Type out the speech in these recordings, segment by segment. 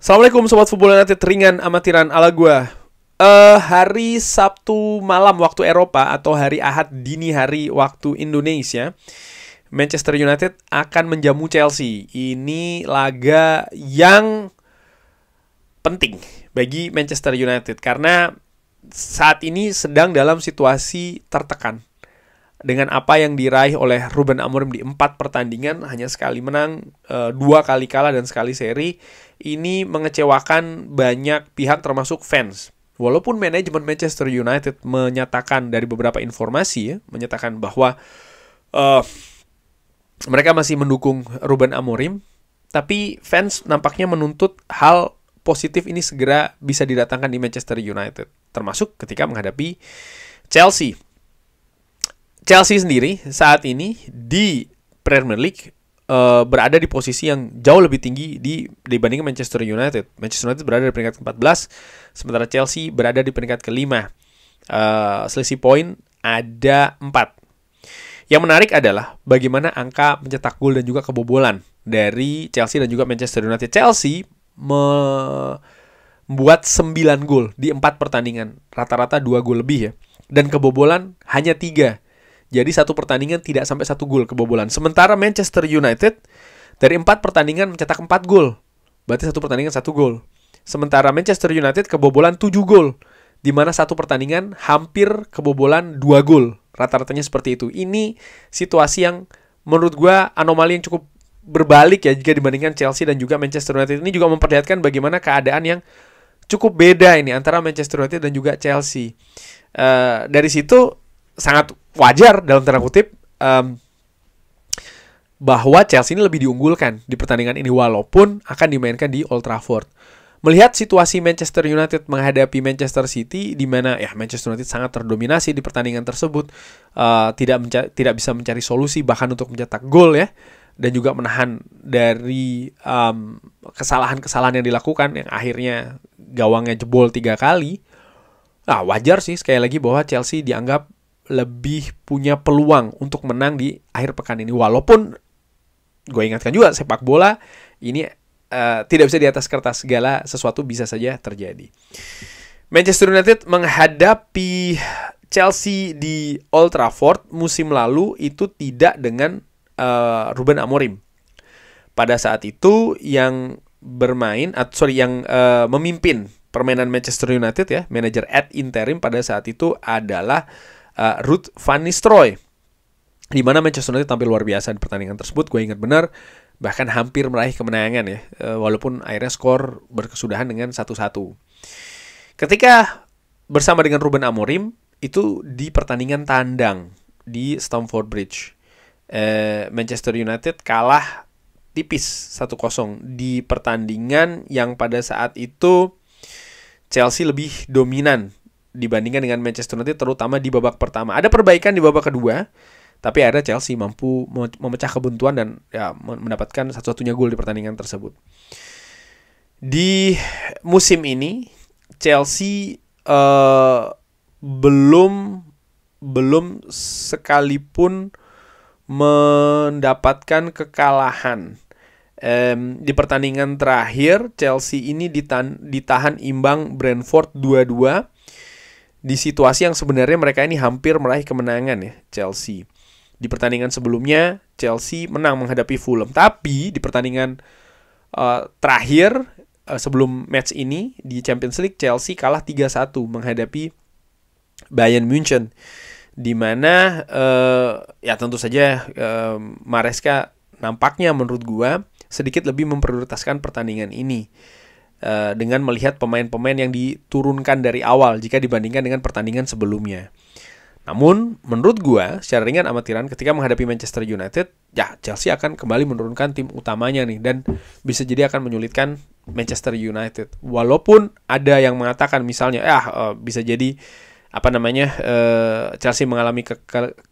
Assalamualaikum Sobat Football United, ringan amatiran ala gua. Hari Sabtu malam waktu Eropa atau hari Ahad dini hari waktu Indonesia, Manchester United akan menjamu Chelsea. Ini laga yang penting bagi Manchester United karena saat ini sedang dalam situasi tertekan. Dengan apa yang diraih oleh Ruben Amorim di 4 pertandingan, hanya sekali menang, 2 kali kalah dan sekali seri. Ini mengecewakan banyak pihak termasuk fans. Walaupun manajemen Manchester United menyatakan dari beberapa informasi menyatakan bahwa mereka masih mendukung Ruben Amorim, tapi fans nampaknya menuntut hal positif ini segera bisa didatangkan di Manchester United, termasuk ketika menghadapi Chelsea. Chelsea sendiri saat ini di Premier League berada di posisi yang jauh lebih tinggi dibandingkan Manchester United. Manchester United berada di peringkat ke-14, sementara Chelsea berada di peringkat ke-5. Selisih poin ada 4. Yang menarik adalah bagaimana angka mencetak gol dan juga kebobolan dari Chelsea dan juga Manchester United. Chelsea membuat 9 gol di 4 pertandingan, rata-rata 2 gol lebih ya. Dan kebobolan hanya 3. Jadi 1 pertandingan tidak sampai 1 gol kebobolan. Sementara Manchester United dari 4 pertandingan mencetak 4 gol. Berarti 1 pertandingan 1 gol. Sementara Manchester United kebobolan 7 gol. Di mana 1 pertandingan hampir kebobolan 2 gol. Rata-ratanya seperti itu. Ini situasi yang menurut gue anomali yang cukup berbalik ya jika dibandingkan Chelsea dan juga Manchester United. Ini juga memperlihatkan bagaimana keadaan yang cukup beda ini antara Manchester United dan juga Chelsea. Dari situ sangat wajar dalam tanda kutip bahwa Chelsea ini lebih diunggulkan di pertandingan ini walaupun akan dimainkan di Old Trafford. Melihat situasi Manchester United menghadapi Manchester City di mana Manchester United sangat terdominasi di pertandingan tersebut, tidak bisa mencari solusi bahkan untuk mencetak gol ya, dan juga menahan dari kesalahan-kesalahan yang dilakukan yang akhirnya gawangnya jebol 3 kali. Wajar sih sekali lagi bahwa Chelsea dianggap lebih punya peluang untuk menang di akhir pekan ini. Walaupun gue ingatkan juga sepak bola ini tidak bisa di atas kertas, segala sesuatu bisa saja terjadi. Manchester United menghadapi Chelsea di Old Trafford musim lalu itu tidak dengan Ruben Amorim. Pada saat itu yang memimpin permainan Manchester United ya, manajer ad interim pada saat itu adalah Ruud van Nistelrooy, di mana Manchester United tampil luar biasa di pertandingan tersebut. Gue ingat benar, bahkan hampir meraih kemenangan ya, walaupun akhirnya skor berkesudahan dengan 1-1. Ketika bersama dengan Ruben Amorim itu di pertandingan tandang di Stamford Bridge, Manchester United kalah tipis 1-0 di pertandingan yang pada saat itu Chelsea lebih dominan dibandingkan dengan Manchester United, terutama di babak pertama. Ada perbaikan di babak kedua, tapi akhirnya Chelsea mampu memecah kebuntuan dan mendapatkan satu-satunya gol di pertandingan tersebut. Di musim ini Chelsea belum sekalipun mendapatkan kekalahan. Di pertandingan terakhir Chelsea ini ditahan imbang Brentford 2-2 di situasi yang sebenarnya mereka ini hampir meraih kemenangan ya, Chelsea. Di pertandingan sebelumnya Chelsea menang menghadapi Fulham, tapi di pertandingan terakhir sebelum match ini di Champions League Chelsea kalah 3-1 menghadapi Bayern Munchen, di mana tentu saja Maresca nampaknya menurut gua sedikit lebih memprioritaskan pertandingan ini dengan melihat pemain-pemain yang diturunkan dari awal jika dibandingkan dengan pertandingan sebelumnya. Namun menurut gua secara ringan amatiran ketika menghadapi Manchester United, Chelsea akan kembali menurunkan tim utamanya nih, dan bisa jadi akan menyulitkan Manchester United. Walaupun ada yang mengatakan misalnya bisa jadi Chelsea mengalami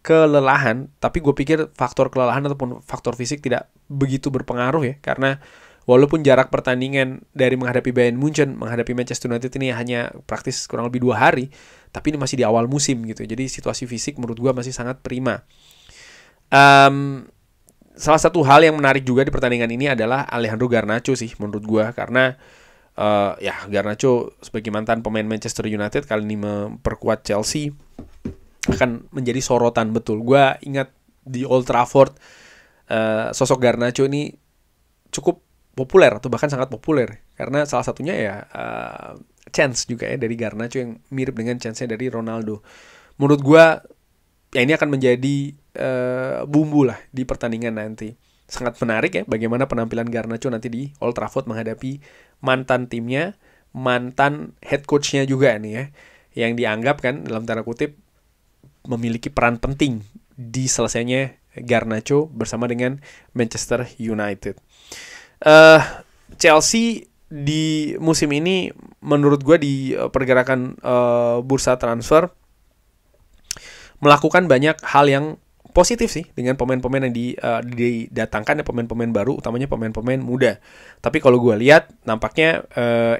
kelelahan, tapi gue pikir faktor kelelahan ataupun faktor fisik tidak begitu berpengaruh ya, karena walaupun jarak pertandingan dari menghadapi Bayern Munchen menghadapi Manchester United ini hanya praktis kurang lebih 2 hari, tapi ini masih di awal musim gitu. Jadi situasi fisik menurut gue masih sangat prima. Salah satu hal yang menarik juga di pertandingan ini adalah Alejandro Garnacho sih menurut gue, karena Ya Garnacho sebagai mantan pemain Manchester United kali ini memperkuat Chelsea akan menjadi sorotan betul. Gue ingat di Old Trafford sosok Garnacho ini cukup populer atau bahkan sangat populer karena salah satunya ya chance juga ya dari Garnacho yang mirip dengan chance-nya dari Ronaldo. Menurut gue ya ini akan menjadi bumbu lah di pertandingan nanti. Sangat menarik ya bagaimana penampilan Garnacho nanti di Old Trafford menghadapi mantan timnya, mantan head coach-nya juga nih ya, yang dianggap kan dalam tanda kutip memiliki peran penting di selesainya Garnacho bersama dengan Manchester United. Chelsea di musim ini menurut gue di pergerakan bursa transfer melakukan banyak hal yang positif sih dengan pemain-pemain yang didatangkan ya, pemain-pemain baru, utamanya pemain-pemain muda. Tapi kalau gue lihat nampaknya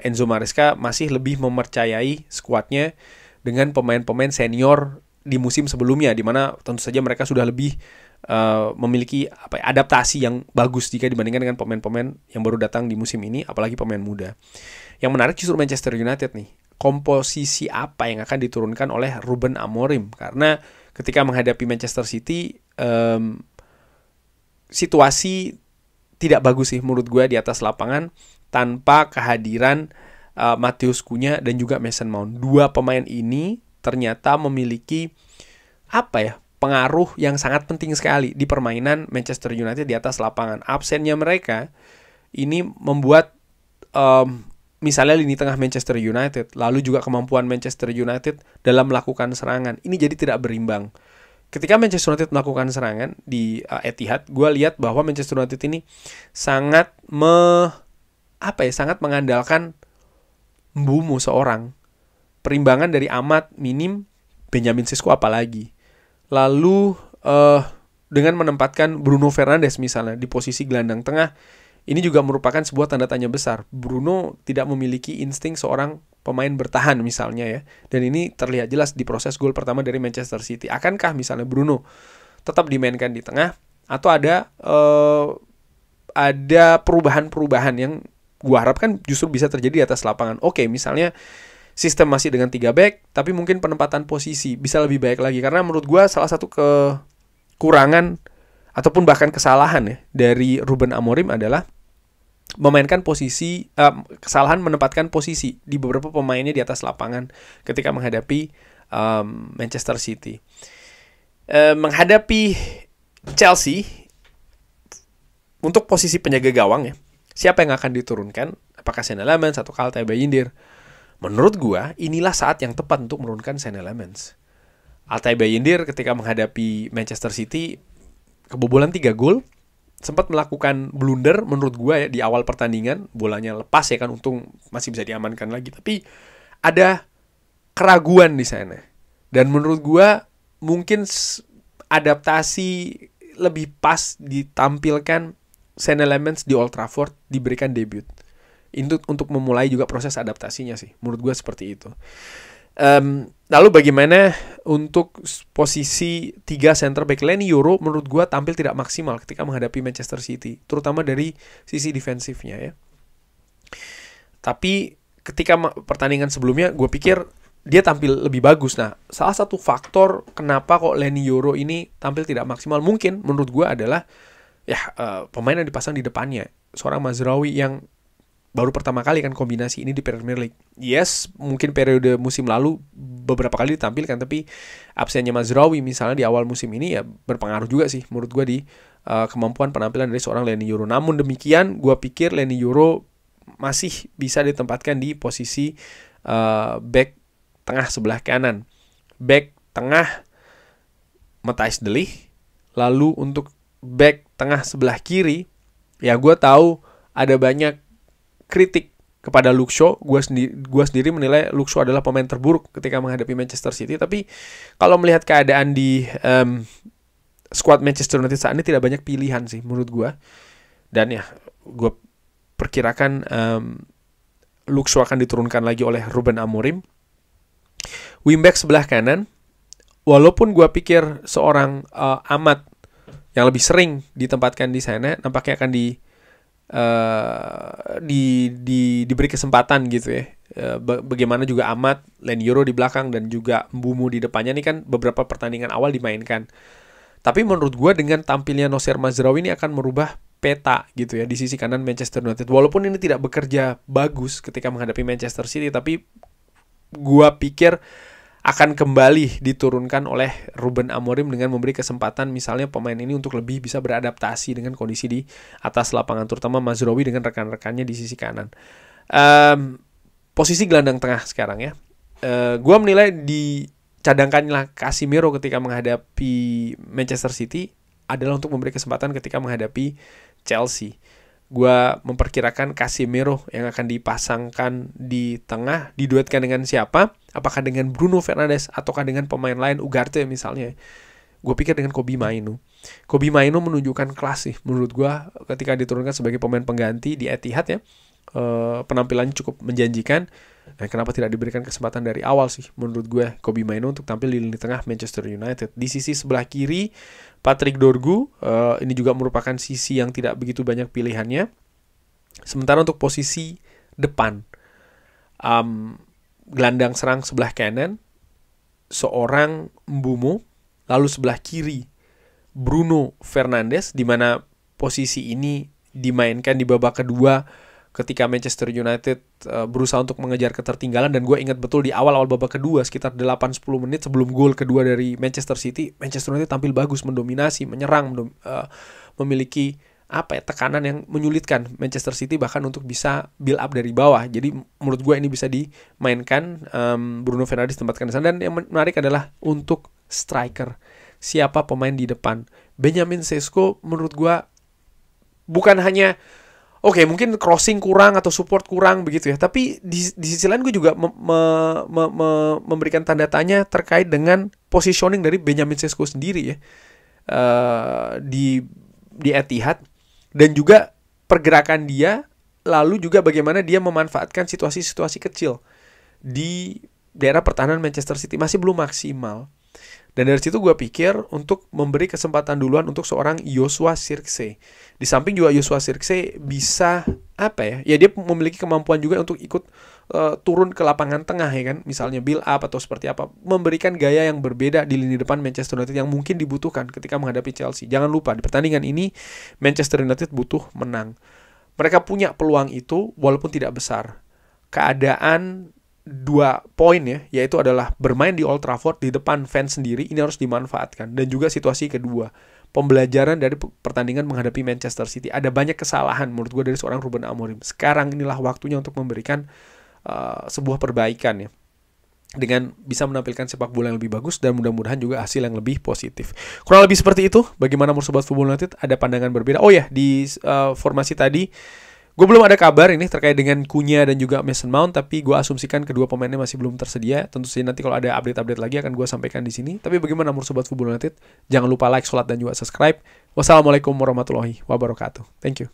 Enzo Maresca masih lebih mempercayai skuadnya dengan pemain-pemain senior di musim sebelumnya, di mana tentu saja mereka sudah lebih memiliki adaptasi yang bagus jika dibandingkan dengan pemain-pemain yang baru datang di musim ini, apalagi pemain muda. Yang menarik justru Manchester United nih, komposisi apa yang akan diturunkan oleh Ruben Amorim, karena ketika menghadapi Manchester City situasi tidak bagus sih menurut gue di atas lapangan tanpa kehadiran Matheus Cunha dan juga Mason Mount. Dua pemain ini ternyata memiliki pengaruh yang sangat penting sekali di permainan Manchester United di atas lapangan. Absennya mereka ini membuat misalnya lini tengah Manchester United, lalu juga kemampuan Manchester United dalam melakukan serangan, ini jadi tidak berimbang. Ketika Manchester United melakukan serangan di Etihad, gue lihat bahwa Manchester United ini sangat sangat mengandalkan Mbeumo seorang. Perimbangan dari amat minim, Benjamin Sesko apalagi. Lalu dengan menempatkan Bruno Fernandes misalnya di posisi gelandang tengah, ini juga merupakan sebuah tanda tanya besar. Bruno tidak memiliki insting seorang pemain bertahan misalnya ya. Dan ini terlihat jelas di proses gol pertama dari Manchester City. Akankah misalnya Bruno tetap dimainkan di tengah atau ada perubahan-perubahan yang gua harapkan justru bisa terjadi di atas lapangan. Oke, misalnya sistem masih dengan 3 back, tapi mungkin penempatan posisi bisa lebih baik lagi. Karena menurut gua salah satu kekurangan ataupun bahkan kesalahan ya dari Ruben Amorim adalah memainkan posisi, kesalahan menempatkan posisi di beberapa pemainnya di atas lapangan ketika menghadapi Manchester City. Menghadapi Chelsea untuk posisi penjaga gawang ya, siapa yang akan diturunkan? Apakah Senne Lammens atau Altay Bayindir? Menurut gua inilah saat yang tepat untuk menurunkan Senne Lammens. Altay Bayindir ketika menghadapi Manchester City kebobolan 3 gol, sempat melakukan blunder menurut gue ya di awal pertandingan, bolanya lepas ya kan, untung masih bisa diamankan lagi, tapi ada keraguan di sana. Dan menurut gue mungkin adaptasi lebih pas ditampilkan Senne Lammens di Old Trafford, diberikan debut. Itu untuk memulai juga proses adaptasinya sih, menurut gue seperti itu. Lalu bagaimana untuk posisi 3 center back? Leny Yoro menurut gue tampil tidak maksimal ketika menghadapi Manchester City, terutama dari sisi defensifnya ya. Tapi ketika pertandingan sebelumnya gue pikir dia tampil lebih bagus. Nah, salah satu faktor kenapa kok Leny Yoro ini tampil tidak maksimal mungkin menurut gue adalah pemain yang dipasang di depannya, seorang Mazraoui yang baru pertama kali kan kombinasi ini di Premier League. Yes, mungkin periode musim lalu beberapa kali ditampilkan, tapi absennya Mazraoui misalnya di awal musim ini ya berpengaruh juga sih menurut gue di kemampuan penampilan dari seorang Leny Yoro. Namun demikian, gue pikir Leny Yoro masih bisa ditempatkan di posisi back tengah sebelah kanan. Back tengah Matthijs De Ligt. Lalu untuk back tengah sebelah kiri, ya gue tahu ada banyak kritik kepada Luke Shaw. Gue sendiri menilai Luke Shaw adalah pemain terburuk ketika menghadapi Manchester City. Tapi kalau melihat keadaan di skuad Manchester United saat ini, tidak banyak pilihan sih menurut gue. Dan ya gue perkirakan Luke Shaw akan diturunkan lagi oleh Ruben Amorim. Wingback sebelah kanan, walaupun gue pikir seorang Amat yang lebih sering ditempatkan di sana, nampaknya akan diberi kesempatan gitu ya. Bagaimana juga Amat, Leniero di belakang dan juga Mbeumo di depannya. Ini kan beberapa pertandingan awal dimainkan. Tapi menurut gue dengan tampilnya Nocer Mazraoui ini akan merubah peta gitu ya di sisi kanan Manchester United. Walaupun ini tidak bekerja bagus ketika menghadapi Manchester City, tapi gue pikir akan kembali diturunkan oleh Ruben Amorim dengan memberi kesempatan misalnya pemain ini untuk lebih bisa beradaptasi dengan kondisi di atas lapangan, terutama Mazraoui dengan rekan-rekannya di sisi kanan. Posisi gelandang tengah sekarang ya, gue menilai dicadangkanlah Casemiro ketika menghadapi Manchester City adalah untuk memberi kesempatan ketika menghadapi Chelsea. Gue memperkirakan Casemiro yang akan dipasangkan di tengah, diduetkan dengan siapa? Apakah dengan Bruno Fernandes ataukah dengan pemain lain, Ugarte misalnya. Gue pikir dengan Kobbie Mainoo. Kobbie Mainoo menunjukkan kelas sih menurut gue ketika diturunkan sebagai pemain pengganti di Etihad ya. Penampilannya cukup menjanjikan. Nah, kenapa tidak diberikan kesempatan dari awal sih menurut gue Kobbie Mainoo untuk tampil di lini tengah Manchester United. Di sisi sebelah kiri Patrick Dorgu, ini juga merupakan sisi yang tidak begitu banyak pilihannya. Sementara untuk posisi depan, gelandang serang sebelah kanan seorang Mbeumo, lalu sebelah kiri Bruno Fernandes, di mana posisi ini dimainkan di babak kedua ketika Manchester United berusaha untuk mengejar ketertinggalan. Dan gue ingat betul di awal-awal babak kedua sekitar 8-10 menit sebelum gol kedua dari Manchester City, Manchester United tampil bagus, mendominasi, menyerang, memiliki tekanan yang menyulitkan Manchester City bahkan untuk bisa build up dari bawah. Jadi menurut gue ini bisa dimainkan, Bruno Fernandes ditempatkan di sana. Dan yang menarik adalah untuk striker, siapa pemain di depan. Benjamin Sesko menurut gue bukan hanya mungkin crossing kurang atau support kurang begitu ya. Tapi di sisi lain gue juga memberikan tanda tanya terkait dengan positioning dari Benjamin Sesko sendiri ya, di Etihad, dan juga pergerakan dia, lalu juga bagaimana dia memanfaatkan situasi-situasi kecil di daerah pertahanan Manchester City masih belum maksimal. Dan dari situ gue pikir untuk memberi kesempatan duluan untuk seorang Joshua Zirkzee. Di samping juga Joshua Zirkzee bisa dia memiliki kemampuan juga untuk ikut turun ke lapangan tengah ya kan, misalnya build up atau seperti apa, memberikan gaya yang berbeda di lini depan Manchester United yang mungkin dibutuhkan ketika menghadapi Chelsea. Jangan lupa di pertandingan ini Manchester United butuh menang. Mereka punya peluang itu walaupun tidak besar. Keadaan 2 poin ya, yaitu adalah bermain di Old Trafford di depan fans sendiri, ini harus dimanfaatkan. Dan juga situasi kedua, pembelajaran dari pertandingan menghadapi Manchester City. Ada banyak kesalahan menurut gue dari seorang Ruben Amorim. Sekarang inilah waktunya untuk memberikan sebuah perbaikan ya, dengan bisa menampilkan sepak bola yang lebih bagus dan mudah-mudahan juga hasil yang lebih positif. Kurang lebih seperti itu. Bagaimana menurut Sobat Football United? Ada pandangan berbeda. Di formasi tadi gue belum ada kabar ini terkait dengan Cunha dan juga Mason Mount, tapi gue asumsikan kedua pemainnya masih belum tersedia. Tentu saja nanti kalau ada update-update lagi akan gue sampaikan di sini. Tapi bagaimana menurut Sobat Football United? Jangan lupa like, share, dan juga subscribe. Wassalamualaikum warahmatullahi wabarakatuh. Thank you.